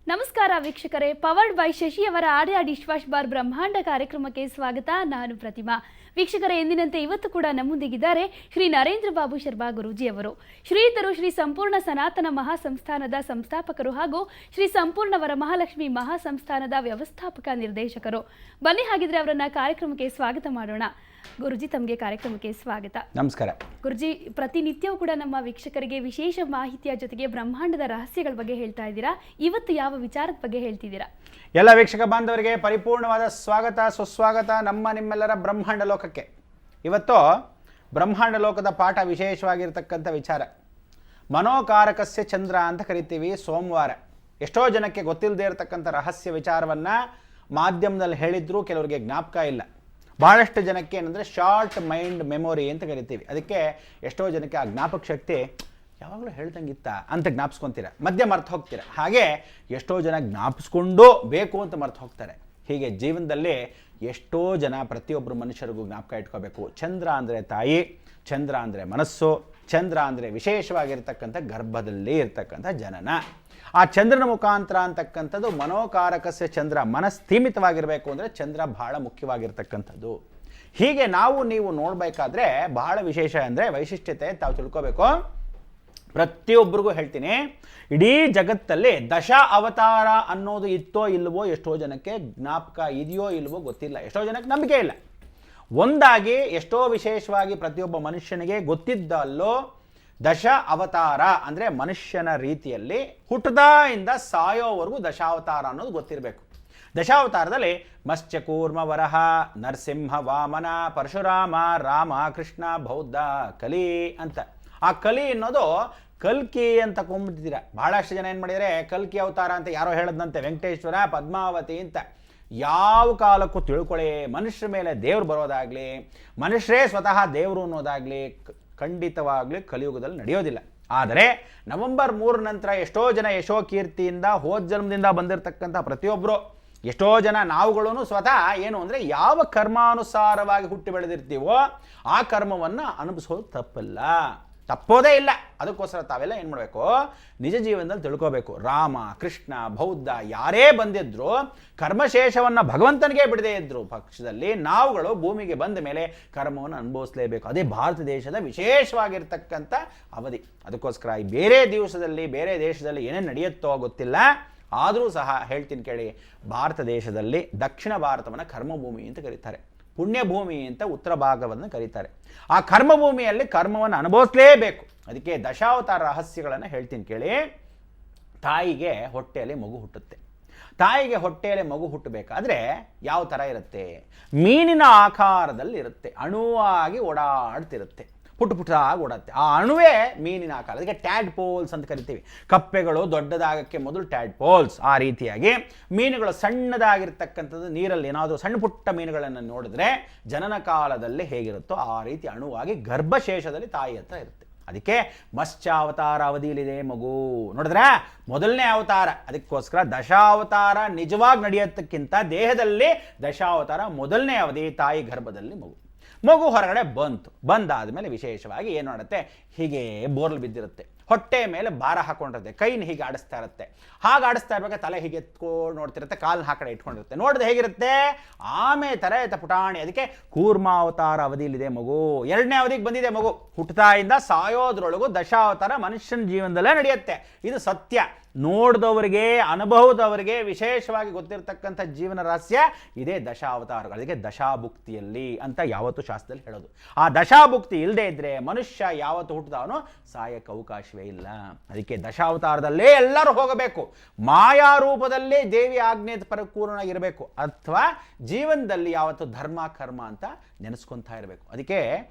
ನಮಸ್ಕಾರ ವೀಕ್ಷಕರೇ, powered by ಶಶಿಯವರ ಆಡಿ ಆಡಿ ಶ್ವಾಶ್ ಬಾರ್ ಬ್ರಹ್ಮಾಂಡ ಕಾರ್ಯಕ್ರಮಕ್ಕೆ ಸ್ವಾಗತ. ನಾನು ಪ್ರತಿಮಾ. ವೀಕ್ಷಕರೇ, ಎಂದಿನಂತೆ ಇವತ್ತು ಕೂಡ ನಮ್ಮೊಂದಿಗಿದ್ದಾರೆ ಶ್ರೀ ನರೇಂದ್ರ ಬಾಬು ಶರ್ಮಾ ಗುರೂಜಿಯವರು. ಶ್ರೀಯುತರು ಶ್ರೀ ಸಂಪೂರ್ಣ ಸನಾತನ ಮಹಾಸಂಸ್ಥಾನದ ಸಂಸ್ಥಾಪಕರು ಹಾಗೂ ಶ್ರೀ ಸಂಪೂರ್ಣ ವರಮಹಾಲಕ್ಷ್ಮಿ ಮಹಾಸಂಸ್ಥಾನದ ವ್ಯವಸ್ಥಾಪಕ ನಿರ್ದೇಶಕರು. ಬನ್ನಿ ಹಾಗಿದ್ರೆ ಅವರನ್ನ ಕಾರ್ಯಕ್ರಮಕ್ಕೆ ಸ್ವಾಗತ ಮಾಡೋಣ. ಗುರುಜಿ, ತಮಗೆ ಕಾರ್ಯಕ್ರಮಕ್ಕೆ ಸ್ವಾಗತ. ನಮಸ್ಕಾರ ಗುರುಜಿ. ಪ್ರತಿನಿತ್ಯವೂ ಕೂಡ ನಮ್ಮ ವೀಕ್ಷಕರಿಗೆ ವಿಶೇಷ ಮಾಹಿತಿಯ ಜೊತೆಗೆ ಬ್ರಹ್ಮಾಂಡದ ರಹಸ್ಯಗಳ ಬಗ್ಗೆ ಹೇಳ್ತಾ ಇದ್ದೀರಾ. ಇವತ್ತು ಯಾವ ವಿಚಾರದ ಬಗ್ಗೆ ಹೇಳ್ತಿದ್ದೀರಾ? ಎಲ್ಲ ವೀಕ್ಷಕ ಬಾಂಧವರಿಗೆ ಪರಿಪೂರ್ಣವಾದ ಸ್ವಾಗತ, ಸುಸ್ವಾಗತ ನಿಮ್ಮೆಲ್ಲರ ಬ್ರಹ್ಮಾಂಡ ಲೋಕಕ್ಕೆ. ಇವತ್ತು ಬ್ರಹ್ಮಾಂಡ ಲೋಕದ ಪಾಠ ವಿಶೇಷವಾಗಿರ್ತಕ್ಕಂಥ ವಿಚಾರ ಮನೋಕಾರಕಸ್ಯ ಚಂದ್ರ ಅಂತ ಕರಿತೀವಿ. ಸೋಮವಾರ ಎಷ್ಟೋ ಜನಕ್ಕೆ ಗೊತ್ತಿಲ್ಲದೆ ಇರತಕ್ಕಂಥ ರಹಸ್ಯ ವಿಚಾರವನ್ನು ಮಾಧ್ಯಮದಲ್ಲಿ ಹೇಳಿದ್ರು, ಕೆಲವರಿಗೆ ಜ್ಞಾಪಕ ಇಲ್ಲ. ಭಾಳಷ್ಟು ಜನಕ್ಕೆ ಏನಂದರೆ ಶಾರ್ಟ್ ಮೈಂಡ್ ಮೆಮೊರಿ ಅಂತ ಕರಿತೀವಿ. ಅದಕ್ಕೆ ಎಷ್ಟೋ ಜನಕ್ಕೆ ಆ ಜ್ಞಾಪಕ ಶಕ್ತಿ ಯಾವಾಗಲೂ ಹೇಳ್ದಂಗಿತ್ತ ಅಂತ ಜ್ಞಾಪಿಸ್ಕೊತೀರ, ಮಧ್ಯೆ ಮರ್ತು ಹೋಗ್ತೀರ. ಹಾಗೆ ಎಷ್ಟೋ ಜನ ಜ್ಞಾಪಿಸ್ಕೊಂಡು ಬೇಕು ಅಂತ ಮರ್ತು ಹೋಗ್ತಾರೆ. ಹೀಗೆ ಜೀವನದಲ್ಲಿ ಎಷ್ಟೋ ಜನ ಪ್ರತಿಯೊಬ್ಬರು ಮನುಷ್ಯರಿಗೂ ಜ್ಞಾಪಕ ಇಟ್ಕೋಬೇಕು. ಚಂದ್ರ ಅಂದರೆ ತಾಯಿ, ಚಂದ್ರ ಅಂದರೆ ಮನಸ್ಸು, ಚಂದ್ರ ಅಂದರೆ ವಿಶೇಷವಾಗಿರ್ತಕ್ಕಂಥ ಗರ್ಭದಲ್ಲಿ ಇರ್ತಕ್ಕಂಥ ಜನನ. ಆ ಚಂದ್ರನ ಮುಖಾಂತರ ಅಂತಕ್ಕಂಥದ್ದು ಮನೋಕಾರಕಸ್ಯ ಚಂದ್ರ, ಮನಸ್ಥೀಮಿತವಾಗಿರಬೇಕು ಅಂದರೆ ಚಂದ್ರ ಬಹಳ ಮುಖ್ಯವಾಗಿರ್ತಕ್ಕಂಥದ್ದು. ಹೀಗೆ ನೀವು ನೋಡಬೇಕಾದ್ರೆ ಬಹಳ ವಿಶೇಷ ಅಂದರೆ ವೈಶಿಷ್ಟ್ಯತೆ ತಾವು ತಿಳ್ಕೋಬೇಕು. ಪ್ರತಿಯೊಬ್ಬರಿಗೂ ಹೇಳ್ತೀನಿ, ಇಡೀ ಜಗತ್ತಲ್ಲಿ ದಶ ಅವತಾರ ಅನ್ನೋದು ಇತ್ತೋ ಇಲ್ವೋ ಎಷ್ಟೋ ಜನಕ್ಕೆ ಜ್ಞಾಪಕ ಇದೆಯೋ ಇಲ್ವೋ ಗೊತ್ತಿಲ್ಲ, ಎಷ್ಟೋ ಜನಕ್ಕೆ ನಂಬಿಕೆ ಇಲ್ಲ. ಒಂದಾಗಿ ಎಷ್ಟೋ ವಿಶೇಷವಾಗಿ ಪ್ರತಿಯೊಬ್ಬ ಮನುಷ್ಯನಿಗೆ ಗೊತ್ತಿದ್ದಲ್ಲೋ ದಶ ಅವತಾರ ಅಂದರೆ ಮನುಷ್ಯನ ರೀತಿಯಲ್ಲಿ ಹುಟ್ಟದಾಯಿಂದ ಸಾಯೋವರೆಗೂ ದಶಾವತಾರ ಅನ್ನೋದು ಗೊತ್ತಿರಬೇಕು. ದಶಾವತಾರದಲ್ಲಿ ಮತ್ಸ್ಯ ಕೂರ್ಮ ವರಹ, ನರಸಿಂಹ ವಾಮನ, ಪರಶುರಾಮ, ರಾಮ, ಕೃಷ್ಣ, ಬೌದ್ಧ, ಕಲಿ ಅಂತ. ಆ ಕಲಿ ಅನ್ನೋದು ಕಲ್ಕಿ ಅಂತ ಕೊಂಡ್ಬಿಟ್ಟಿದ್ದೀರ. ಬಹಳಷ್ಟು ಜನ ಏನು ಮಾಡಿದರೆ ಕಲ್ಕಿ ಅವತಾರ ಅಂತ ಯಾರೋ ಹೇಳದಂತೆ, ವೆಂಕಟೇಶ್ವರ, ಪದ್ಮಾವತಿ ಅಂತ. ಯಾವ ಕಾಲಕ್ಕೂ ತಿಳ್ಕೊಳ್ಳಿ, ಮನುಷ್ಯರ ಮೇಲೆ ದೇವ್ರು ಬರೋದಾಗಲಿ, ಮನುಷ್ಯರೇ ಸ್ವತಃ ದೇವರು ಅನ್ನೋದಾಗಲಿ ಖಂಡಿತವಾಗ್ಲಿ ಕಲಿಯುಗದಲ್ಲಿ ನಡೆಯೋದಿಲ್ಲ. ಆದರೆ ನವೆಂಬರ್ 3 ನಂತರ ಎಷ್ಟೋ ಜನ ಯಶೋ ಕೀರ್ತಿಯಿಂದ ಹೋದ ಜನ್ಮದಿಂದ ಬಂದಿರತಕ್ಕಂಥ ಪ್ರತಿಯೊಬ್ಬರು, ಎಷ್ಟೋ ಜನ ನಾವುಗಳೂ ಸ್ವತಃ ಏನು ಅಂದರೆ ಯಾವ ಕರ್ಮಾನುಸಾರವಾಗಿ ಹುಟ್ಟಿ ಬೆಳೆದಿರ್ತೀವೋ ಆ ಕರ್ಮವನ್ನು ಅನುಭವಿಸೋದು ತಪ್ಪೋದೇ ಇಲ್ಲ. ಅದಕ್ಕೋಸ್ಕರ ತಾವೆಲ್ಲ ಏನು ಮಾಡಬೇಕು, ನಿಜ ಜೀವನದಲ್ಲಿ ತಿಳ್ಕೋಬೇಕು. ರಾಮ, ಕೃಷ್ಣ, ಬೌದ್ಧ ಯಾರೇ ಬಂದಿದ್ರು ಕರ್ಮಶೇಷವನ್ನು ಭಗವಂತನಿಗೆ ಬಿಡದೇ ಇದ್ರು ಪಕ್ಷದಲ್ಲಿ ನಾವುಗಳು ಭೂಮಿಗೆ ಬಂದ ಮೇಲೆ ಕರ್ಮವನ್ನು ಅನುಭವಿಸಲೇಬೇಕು. ಅದೇ ಭಾರತ ದೇಶದ ವಿಶೇಷವಾಗಿರ್ತಕ್ಕಂಥ ಅವಧಿ. ಅದಕ್ಕೋಸ್ಕರ ಈ ಬೇರೆ ದಿವಸದಲ್ಲಿ ಬೇರೆ ದೇಶದಲ್ಲಿ ಏನೇನು ನಡೆಯುತ್ತೋ ಗೊತ್ತಿಲ್ಲ, ಆದರೂ ಸಹ ಹೇಳ್ತೀನಿ ಕೇಳಿ. ಭಾರತ ದೇಶದಲ್ಲಿ ದಕ್ಷಿಣ ಭಾರತವನ್ನು ಕರ್ಮಭೂಮಿ ಅಂತ ಕರೀತಾರೆ, ಪುಣ್ಯಭೂಮಿ ಅಂತ ಉತ್ತರ ಭಾಗವನ್ನು ಕರೀತಾರೆ. ಆ ಕರ್ಮಭೂಮಿಯಲ್ಲಿ ಕರ್ಮವನ್ನು ಅನುಭವಿಸಲೇಬೇಕು. ಅದಕ್ಕೆ ದಶಾವತಾರ ರಹಸ್ಯಗಳನ್ನು ಹೇಳ್ತೀನಿ ಕೇಳಿ. ತಾಯಿಗೆ ಹೊಟ್ಟೆಯಲ್ಲಿ ಮಗು ಹುಟ್ಟುತ್ತೆ. ತಾಯಿಗೆ ಹೊಟ್ಟೆಯಲ್ಲಿ ಮಗು ಹುಟ್ಟಬೇಕಾದ್ರೆ ಯಾವ ಥರ ಇರುತ್ತೆ? ಮೀನಿನ ಆಕಾರದಲ್ಲಿ ಇರುತ್ತೆ, ಅಣುವಾಗಿ ಓಡಾಡ್ತಿರುತ್ತೆ, ಪುಟಾಗಿ ಓಡಾಡುತ್ತೆ. ಆ ಅಣುವೇ ಮೀನಿನ ಆಕಾರ, ಅದಕ್ಕೆ ಟ್ಯಾಡ್ ಪೋಲ್ಸ್ ಅಂತ ಕರಿತೀವಿ. ಕಪ್ಪೆಗಳು ದೊಡ್ಡದಾಗಕ್ಕೆ ಮೊದಲು ಟ್ಯಾಡ್ ಪೋಲ್ಸ್. ಆ ರೀತಿಯಾಗಿ ಮೀನುಗಳು ಸಣ್ಣದಾಗಿರ್ತಕ್ಕಂಥದ್ದು ನೀರಲ್ಲಿ ಏನಾದರೂ ಸಣ್ಣ ಪುಟ್ಟ ಮೀನುಗಳನ್ನು ನೋಡಿದ್ರೆ ಜನನ ಕಾಲದಲ್ಲಿ ಹೇಗಿರುತ್ತೋ ಆ ರೀತಿ ಅಣುವಾಗಿ ಗರ್ಭಶೇಷದಲ್ಲಿ ತಾಯಿ ಹತ್ರ ಇರುತ್ತೆ. ಅದಕ್ಕೆ ಮತ್ಸ್ಯಾವತಾರ ಅವಧಿಯಲ್ಲಿದೆ ಮಗು. ನೋಡಿದ್ರೆ ಮೊದಲನೇ ಅವತಾರ. ಅದಕ್ಕೋಸ್ಕರ ದಶಾವತಾರ ನಿಜವಾಗಿ ನಡೆಯೋದಕ್ಕಿಂತ ದೇಹದಲ್ಲಿ ದಶಾವತಾರ ಮೊದಲನೇ ಅವಧಿ, ತಾಯಿ ಗರ್ಭದಲ್ಲಿ ಮಗು ಹೊರಗಡೆ ಬಂದಾದ್ಮೇಲೆ ವಿಶೇಷವಾಗಿ ಏನು ಮಾಡುತ್ತೆ, ಹೀಗೆ ಬೋರ್ಲ್ ಬಿದ್ದಿರುತ್ತೆ, ಹೊಟ್ಟೆ ಮೇಲೆ ಭಾರ ಹಾಕೊಂಡಿರುತ್ತೆ, ಕೈನ ಹೀಗೆ ಆಡಿಸ್ತಾ ಇರುತ್ತೆ. ಹಾಗೆ ಆಡಿಸ್ತಾ ಇರ್ಬೇಕಾದ್ರೆ ತಲೆ ಹೀಗೆ ಎತ್ಕೊಂಡು ನೋಡ್ತಿರುತ್ತೆ, ಕಾಲನ್ನ ಆ ಕಡೆ ಇಟ್ಕೊಂಡಿರುತ್ತೆ. ನೋಡಿದ್ರೆ ಹೇಗಿರುತ್ತೆ, ಆಮೆ ಥರ ಇರುತ್ತೆ ಪುಟಾಣಿ. ಅದಕ್ಕೆ ಕೂರ್ಮಾವತಾರ ಅವಧಿಯಲ್ಲಿದೆ ಮಗು. ಎರಡನೇ ಅವಧಿಗೆ ಬಂದಿದೆ ಮಗು. ಹುಟ್ಟದಾಯಿಂದ ಸಾಯೋದ್ರೊಳಗೂ ದಶಾವತಾರ ಮನುಷ್ಯನ ಜೀವನದಲ್ಲೇ ನಡೆಯುತ್ತೆ. ಇದು ಸತ್ಯ. ನೋಡಿದವರಿಗೆ, ಅನುಭವದವರಿಗೆ ವಿಶೇಷವಾಗಿ ಗೊತ್ತಿರತಕ್ಕಂಥ ಜೀವನ ರಹಸ್ಯ ಇದೇ ದಶಾವತಾರಗಳು. ಅದಕ್ಕೆ ದಶಾಭುಕ್ತಿಯಲ್ಲಿ ಅಂತ ಯಾವತ್ತೂ ಶಾಸ್ತ್ರದಲ್ಲಿ ಹೇಳೋದು. ಆ ದಶಾಭುಕ್ತಿ ಇಲ್ಲದೆ ಇದ್ದರೆ ಮನುಷ್ಯ ಯಾವತ್ತು ಹುಟ್ಟಿದವನು ಸಾಯಕ್ಕೆ ಅವಕಾಶವೇ ಇಲ್ಲ. ಅದಕ್ಕೆ ದಶಾವತಾರದಲ್ಲೇ ಎಲ್ಲರೂ ಹೋಗಬೇಕು. ಮಾಯಾ ರೂಪದಲ್ಲೇ ದೇವಿ ಆಜ್ಞೆ ಪರಿಪೂರ್ಣವಾಗಿರಬೇಕು, ಅಥವಾ ಜೀವನದಲ್ಲಿ ಯಾವತ್ತು ಧರ್ಮ ಕರ್ಮ ಅಂತ ನೆನೆಸ್ಕೊತಾ ಇರಬೇಕು. ಅದಕ್ಕೆ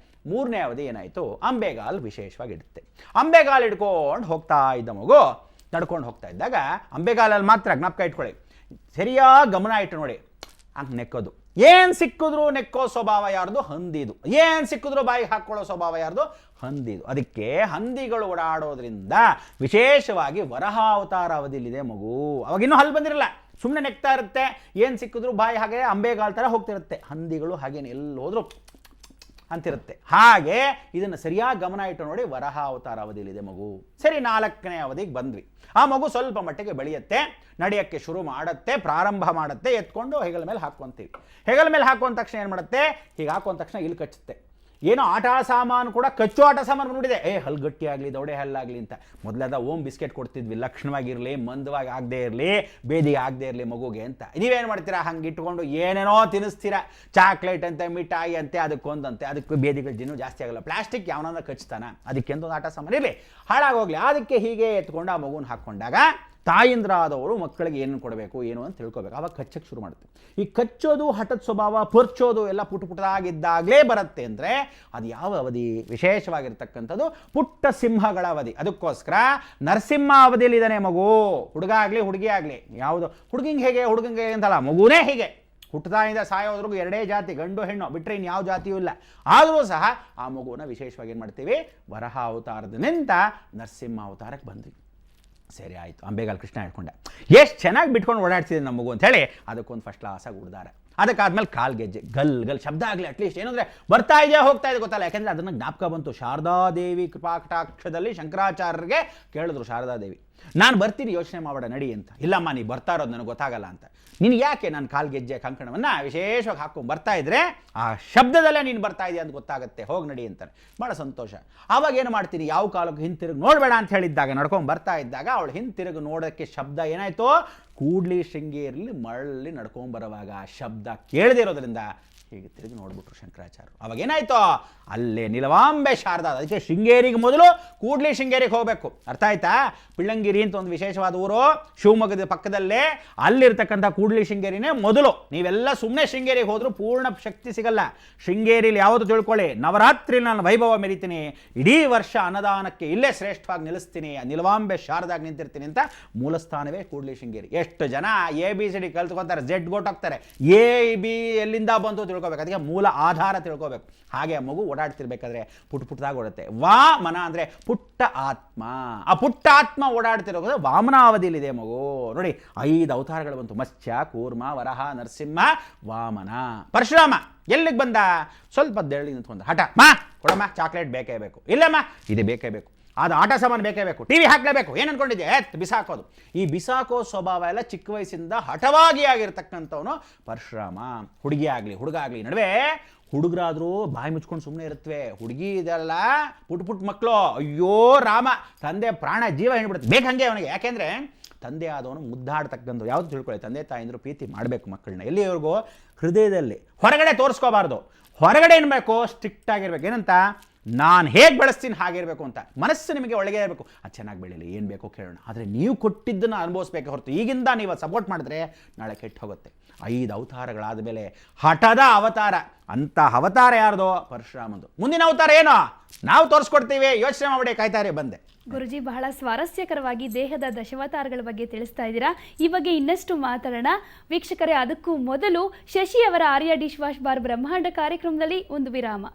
ಮೂರನೇ ಅವಧಿ ಏನಾಯಿತು, ಅಂಬೆಗಾಲು ವಿಶೇಷವಾಗಿಡುತ್ತೆ. ಅಂಬೆಗಾಲು ಹಿಡ್ಕೊಂಡು ಹೋಗ್ತಾ ಇದ್ದ ಮಗು ನಡ್ಕೊಂಡು ಹೋಗ್ತಾ ಇದ್ದಾಗ ಅಂಬೆಗಾಲಲ್ಲಿ ಮಾತ್ರ ಜ್ಞಾಪಕ ಇಟ್ಕೊಳ್ಳಿ, ಸರಿಯಾಗಿ ಗಮನ ಇಟ್ಟು ನೋಡಿ. ಹಂಗೆ ನೆಕ್ಕೋದು, ಏನು ಸಿಕ್ಕಿದ್ರು ನೆಕ್ಕೋ ಸ್ವಭಾವ ಯಾರ್ದು? ಹಂದಿದು. ಏನು ಸಿಕ್ಕಿದ್ರು ಬಾಯಿಗೆ ಹಾಕ್ಕೊಳ್ಳೋ ಸ್ವಭಾವ ಯಾರ್ದು? ಹಂದಿದು. ಅದಕ್ಕೆ ಹಂದಿಗಳು ಓಡಾಡೋದ್ರಿಂದ ವಿಶೇಷವಾಗಿ ವರಹ ಅವತಾರ ಅವಧಿಯಲ್ಲಿದೆ ಮಗು. ಅವಾಗಿನ್ನೂ ಹಲ್ಲು ಬಂದಿರಲ್ಲ, ಸುಮ್ಮನೆ ನೆಕ್ತಾ ಇರುತ್ತೆ. ಏನು ಸಿಕ್ಕಿದ್ರು ಬಾಯಿ ಹಾಗೆ ಅಂಬೆಗಾಲ್ ಥರ ಹೋಗ್ತಿರುತ್ತೆ. ಹಂದಿಗಳು ಹಾಗೇನು ಎಲ್ಲಿ ಹೋದ್ರು ಅಂತಿರುತ್ತೆ. ಹಾಗೆ ಇದನ್ನು ಸರಿಯಾಗಿ ಗಮನ ಇಟ್ಟು ನೋಡಿ, ವರಹ ಅವತಾರ ಅವಧಿಯಲ್ಲಿದೆ ಮಗು. ಸರಿ, 4ನೇ ಅವಧಿಗೆ ಬಂದ್ವಿ. ಆ ಮಗು ಸ್ವಲ್ಪ ಮಟ್ಟಿಗೆ ಬೆಳೆಯುತ್ತೆ, ನಡೆಯೋಕ್ಕೆ ಶುರು ಮಾಡುತ್ತೆ, ಪ್ರಾರಂಭ ಮಾಡುತ್ತೆ, ಎತ್ಕೊಂಡು ಹೆಗಲ ಮೇಲೆ ಹಾಕ್ಕೊಂತೀವಿ. ಹೆಗಲ ಮೇಲೆ ಹಾಕುವಂಥ ತಕ್ಷಣ ಏನು ಮಾಡುತ್ತೆ, ಹೀಗೆ ಹಾಕುವಂಥ ತಕ್ಷಣ ಇಲ್ಲಿ ಕಚ್ಚುತ್ತೆ. ಏನೋ ಆಟ ಸಾಮಾನು ಕೂಡ ಕಚ್ಚೋ ಆಟ ಸಾಮಾನು ನೋಡಿದೆ, ಹಲ್ಲು ಗಟ್ಟಿ ಆಗಲಿ, ದೌಡೆ ಹಲ್ಲಾಗಲಿ ಅಂತ. ಮೊದಲಾದ ಓಮ್ ಬಿಸ್ಕೆಟ್ ಕೊಡ್ತಿದ್ವಿ, ಲಕ್ಷಣವಾಗಿರಲಿ, ಮಂದವಾಗಿ ಆಗದೆ ಇರಲಿ, ಬೇದಿಗೆ ಆಗದೆ ಇರಲಿ ಮಗುಗೆ ಅಂತ. ನೀವೇನು ಮಾಡ್ತೀರಾ, ಹಂಗೆ ಇಟ್ಕೊಂಡು ಏನೇನೋ ತಿನ್ನಿಸ್ತೀರಾ, ಚಾಕ್ಲೇಟ್ ಅಂತೆ, ಮಿಠಾಯಿ ಅಂತೆ, ಅದಕ್ಕೊಂದಂತೆ, ಅದಕ್ಕೆ ಬೇದಿಗಳು ದಿನ ಜಾಸ್ತಿ ಆಗಲ್ಲ. ಪ್ಲಾಸ್ಟಿಕ್ ಯಾವನಾದ ಕಚ್ತಾನ, ಅದಕ್ಕೆಂದೊಂದು ಆಟ ಸಾಮಾನು ಇರಲಿ, ಹಾಳಾಗೋಗ್ಲಿ, ಅದಕ್ಕೆ ಹೀಗೆ ಎತ್ಕೊಂಡು ಆ ಮಗುನ ಹಾಕ್ಕೊಂಡಾಗ ತಾಯಿಂದ್ರಾದವರು ಮಕ್ಕಳಿಗೆ ಏನು ಕೊಡಬೇಕು ಏನು ಅಂತ ತಿಳ್ಕೊಬೇಕು. ಆವಾಗ ಕಚ್ಚಕ್ಕೆ ಶುರು ಮಾಡುತ್ತೆ. ಈ ಕಚ್ಚೋದು, ಹಠದ ಸ್ವಭಾವ, ಪರ್ಚೋದು ಎಲ್ಲ ಪುಟದಾಗಿದ್ದಾಗಲೇ ಬರುತ್ತೆ ಅಂದರೆ ಅದು ಯಾವ ಅವಧಿ? ವಿಶೇಷವಾಗಿರ್ತಕ್ಕಂಥದ್ದು ಪುಟ್ಟ ಸಿಂಹಗಳ ಅವಧಿ. ಅದಕ್ಕೋಸ್ಕರ ನರಸಿಂಹ ಅವಧಿಯಲ್ಲಿದ್ದಾನೆ ಮಗು. ಹುಡುಗ ಆಗಲಿ ಹುಡುಗಿ ಆಗಲಿ, ಯಾವುದು ಹುಡುಗಿಂಗೆ ಹೇಗೆ ಹುಡುಗಂಗೆ ಅಂತಲ್ಲ, ಮಗುನೇ ಹೀಗೆ ಹುಟ್ಟದಾಯಿಂದ ಸಾಯೋದ್ರಿಗೂ 2 ಜಾತಿ, ಗಂಡು ಹೆಣ್ಣು ಬಿಟ್ಟರೆ ಇನ್ಯಾವ ಜಾತಿಯೂ ಇಲ್ಲ. ಆದರೂ ಸಹ ಆ ಮಗುವನ್ನು ವಿಶೇಷವಾಗಿ ಏನು ಮಾಡ್ತೀವಿ, ವರಹ ಅವತಾರದಿಂದ ನರಸಿಂಹ ಅವತಾರಕ್ಕೆ ಬಂದ್ವಿ. ಸರಿ ಆಯಿತು, ಅಂಬೇಗಾಲ್ ಕೃಷ್ಣ ಹೇಳ್ಕೊಂಡೆ, ಎಷ್ಟು ಚೆನ್ನಾಗಿ ಬಿಟ್ಕೊಂಡು ಓಡಾಡ್ತಿದ್ದೆ ನಮ್ಮ ಮಗು ಅಂಥೇಳಿ ಅದಕ್ಕೊಂದು ಫಸ್ಟ್ ಕ್ಲಾಸಾಗಿ ಉಡ್ದಾರೆ. ಅದಕ್ಕಾದ್ಮೇಲೆ ಕಾಲು ಗೆಜ್ಜೆ ಗಲ್ ಗಲ್ ಶಬ್ದ ಆಗಲಿ, ಅಟ್ಲೀಸ್ಟ್ ಏನಂದರೆ ಬರ್ತಾ ಇದೆಯಾ ಹೋಗ್ತಾ ಇದೆ ಗೊತ್ತಲ್ಲ. ಯಾಕೆಂದರೆ ಅದನ್ನು ಜ್ಞಾಪಕ ಬಂತು, ಶಾರದಾದೇವಿ ಕೃಪಾಕಟಾಕ್ಷದಲ್ಲಿ ಶಂಕರಾಚಾರ್ಯರಿಗೆ ಕೇಳಿದ್ರು ಶಾರದಾದೇವಿ, ನಾನು ಬರ್ತೀನಿ ಯೋಚನೆ ಮಾಡಬೇಡ ನಡಿ ಅಂತ. ಇಲ್ಲಮ್ಮ ನೀ ಬರ್ತಾ ಇರೋದು ನನಗೆ ಗೊತ್ತಾಗಲ್ಲ ಅಂತ. ನೀನು ಯಾಕೆ ನಾನು ಕಾಲು ಗೆಜ್ಜೆ ಕಂಕಣವನ್ನು ವಿಶೇಷವಾಗಿ ಹಾಕೊಂಡು ಬರ್ತಾ ಇದ್ರೆ ಆ ಶಬ್ದದಲ್ಲೇ ನೀನು ಬರ್ತಾ ಇದೆಯಾ ಅಂತ ಗೊತ್ತಾಗುತ್ತೆ, ಹೋಗಿ ನಡಿ ಅಂತಾರೆ. ಭಾಳ ಸಂತೋಷ. ಆವಾಗ ಏನು ಮಾಡ್ತೀನಿ, ಯಾವ ಕಾಲಕ್ಕೆ ಹಿಂತಿರುಗಿ ನೋಡಬೇಡ ಅಂತ ಹೇಳಿದ್ದಾಗ, ನಡ್ಕೊಂಡು ಬರ್ತಾ ಇದ್ದಾಗ ಅವಳು ಹಿಂತಿರುಗಿ ನೋಡೋಕ್ಕೆ ಶಬ್ದ ಏನಾಯಿತು, ಕೂಡ್ಲಿ ಶೃಂಗೇರಿಯಲ್ಲಿ ಮರಳಿ ನಡ್ಕೊಂಬರುವಾಗ ಶಬ್ದ ಕೇಳದೇ ಇರೋದ್ರಿಂದ ಹೀಗೆ ತಿರುಗಿ ನೋಡ್ಬಿಟ್ರು ಶಂಕರಾಚಾರ್ಯರು. ಅವಾಗ ಏನಾಯ್ತು, ಅಲ್ಲೇ ನಿಲವಾಂಬೆ ಶಾರದಾ. ಅದಕ್ಕೆ ಶೃಂಗೇರಿಗೆ ಮೊದಲು ಕೂಡ್ಲಿ ಶೃಂಗೇರಿಗೆ ಹೋಗಬೇಕು. ಅರ್ಥ ಆಯ್ತಾ? ಪಿಳ್ಳಂಗಿರಿ ಅಂತ ಒಂದು ವಿಶೇಷವಾದ ಊರು ಶಿವಮೊಗ್ಗದ ಪಕ್ಕದಲ್ಲೇ, ಅಲ್ಲಿರ್ತಕ್ಕಂಥ ಕೂಡ್ಲಿ ಶೃಂಗೇರಿನೇ ಮೊದಲು. ನೀವೆಲ್ಲ ಸುಮ್ಮನೆ ಶೃಂಗೇರಿಗೆ ಹೋದರೂ ಪೂರ್ಣ ಶಕ್ತಿ ಸಿಗಲ್ಲ. ಶೃಂಗೇರಿಲಿ ಯಾವುದು ತಿಳ್ಕೊಳ್ಳಿ, ನವರಾತ್ರಿ ನಾನು ವೈಭವ ಮೆರಿತೀನಿ, ಇಡೀ ವರ್ಷ ಅನ್ನದಾನಕ್ಕೆ ಇಲ್ಲೇ ಶ್ರೇಷ್ಠವಾಗಿ ನಿಲ್ಲಿಸ್ತೀನಿ, ನಿಲವಾಂಬೆ ಶಾರದಾಗಿ ನಿಂತಿರ್ತೀನಿ ಅಂತ ಮೂಲಸ್ಥಾನವೇ ಕೂಡ್ಲಿ ಶೃಂಗೇರಿ. ಎಷ್ಟು ಜನ ABCD ಕಲ್ತ್ಕೊತಾರೆ, Z ಗೊತ್ತಾಗ್ತಾರೆ, A B ಎಲ್ಲಿಂದ ಬಂತು ತಿಳ್ಕೊಬೇಕು. ಅದಕ್ಕೆ ಮೂಲ ಆಧಾರ ತಿಳ್ಕೊಬೇಕು. ಹಾಗೆ ಆ ಮಗು ಓಡಾಡ್ತಿರ್ಬೇಕಾದ್ರೆ ಪುಟ್ಟದಾಗಿ ಓಡುತ್ತೆ. ವಾಮನ ಅಂದರೆ ಪುಟ್ಟ ಆತ್ಮ. ಆ ಪುಟ್ಟ ಆತ್ಮ ಓಡಾಡ್ತಿರೋದು ವಾಮನಾವಧಿಯಲ್ಲಿದೆ ಮಗು. ನೋಡಿ 5 ಅವತಾರಗಳು ಬಂತು, ಮತ್ಸ್ಯ, ಕೂರ್ಮ, ವರಹ, ನರಸಿಂಹ, ವಾಮನ. ಪರಶುರಾಮ ಎಲ್ಲಿಗೆ ಬಂದ, ಸ್ವಲ್ಪ ದೇಳಿ ನಿಂತ್ಕೊಂಡ, ಹಠ, ಮಾ ಕೊಡಮ್ಮ ಚಾಕ್ಲೇಟ್ ಬೇಕೇ ಬೇಕು, ಇಲ್ಲಮ್ಮ ಇದು ಬೇಕೇ ಬೇಕು, ಅದು ಆಟ ಸಾಮಾನು ಬೇಕೇ ಬೇಕು, TV ಹಾಕಲೇಬೇಕು, ಏನು ಅನ್ಕೊಂಡಿದ್ದೆ ಬಿಸಾಕೋದು. ಈ ಬಿಸಾಕೋ ಸ್ವಭಾವ ಎಲ್ಲ ಚಿಕ್ಕ ವಯಸ್ಸಿಂದ ಹಠವಾಗಿ ಆಗಿರ್ತಕ್ಕಂಥವನು ಪರಶುರಾಮ. ಹುಡುಗಿ ಆಗಲಿ ಹುಡುಗ ಆಗಲಿ ನಡುವೆ, ಹುಡುಗರಾದರೂ ಬಾಯಿ ಮುಚ್ಕೊಂಡು ಸುಮ್ಮನೆ ಇರುತ್ತವೆ, ಹುಡುಗಿ ಇದೆಲ್ಲ ಪುಟ್ ಮಕ್ಕಳು, ಅಯ್ಯೋ ರಾಮ, ತಂದೆ ಪ್ರಾಣ ಜೀವ ಹೇಳ್ಬಿಡುತ್ತೆ, ಬೇಕಂಗೆ ಅವನಿಗೆ. ಯಾಕೆಂದರೆ ತಂದೆ ಆದವನು ಮುದ್ದಾಡ್ತಕ್ಕಂಥ ಯಾವುದು ತಿಳ್ಕೊಳ್ಳಿ, ತಂದೆ ತಾಯಿಂದರು ಪ್ರೀತಿ ಮಾಡಬೇಕು ಮಕ್ಕಳನ್ನ. ಎಲ್ಲಿವರೆಗೂ ಹೃದಯದಲ್ಲಿ, ಹೊರಗಡೆ ತೋರಿಸ್ಕೋಬಾರ್ದು. ಹೊರಗಡೆ ಏನು ಬೇಕು, ಸ್ಟ್ರಿಕ್ಟ್ ಆಗಿರ್ಬೇಕು. ಏನಂತ, ನಾನು ಹೇಗೆ ಬೆಳೆಸ್ತೀನಿ ಹಾಗಿರಬೇಕು ಅಂತ. ಮನಸ್ಸು ನಿಮಗೆ ಒಳಗೆ ಇರಬೇಕು, ಅದು ಚೆನ್ನಾಗಿ ಬೆಳೀಲಿ, ಏನು ಬೇಕೋ ಕೇಳೋಣ, ಆದರೆ ನೀವು ಕೊಟ್ಟಿದ್ದನ್ನು ಅನುಭವಿಸ್ಬೇಕೆ ಹೊರತು ಈಗಿಂದ ನೀವು ಸಪೋರ್ಟ್ ಮಾಡಿದ್ರೆ ನಾಳೆ ಕೆಟ್ಟು ಹೋಗುತ್ತೆ. 5 ಅವತಾರಗಳಾದ ಮೇಲೆ ಹಠದ ಅವತಾರ, ಅಂಥ ಅವತಾರ ಯಾರ್ದೋ, ಪರಶುರಾಮಂದು. ಮುಂದಿನ ಅವತಾರ ಏನೋ ನಾವು ತೋರಿಸ್ಕೊಡ್ತೀವಿ, ಯೋಚನೆ ಮಾಡಿ, ಕಾಯ್ತಾರೆ ಬಂದೆ. ಗುರುಜಿ, ಬಹಳ ಸ್ವಾರಸ್ಯಕರವಾಗಿ ದೇಹದ ದಶಾವತಾರಗಳ ಬಗ್ಗೆ ತಿಳಿಸ್ತಾ ಇದ್ದೀರಾ. ಈ ಬಗ್ಗೆ ಇನ್ನಷ್ಟು ಮಾತಾಡೋಣ. ವೀಕ್ಷಕರೇ, ಅದಕ್ಕೂ ಮೊದಲು ಶಶಿ ಅವರ ಆರ್ಯ ಡಿಶ್ ವಾಶ್ ಬಾರ್ ಬ್ರಹ್ಮಾಂಡ ಕಾರ್ಯಕ್ರಮದಲ್ಲಿ ಒಂದು ವಿರಾಮ.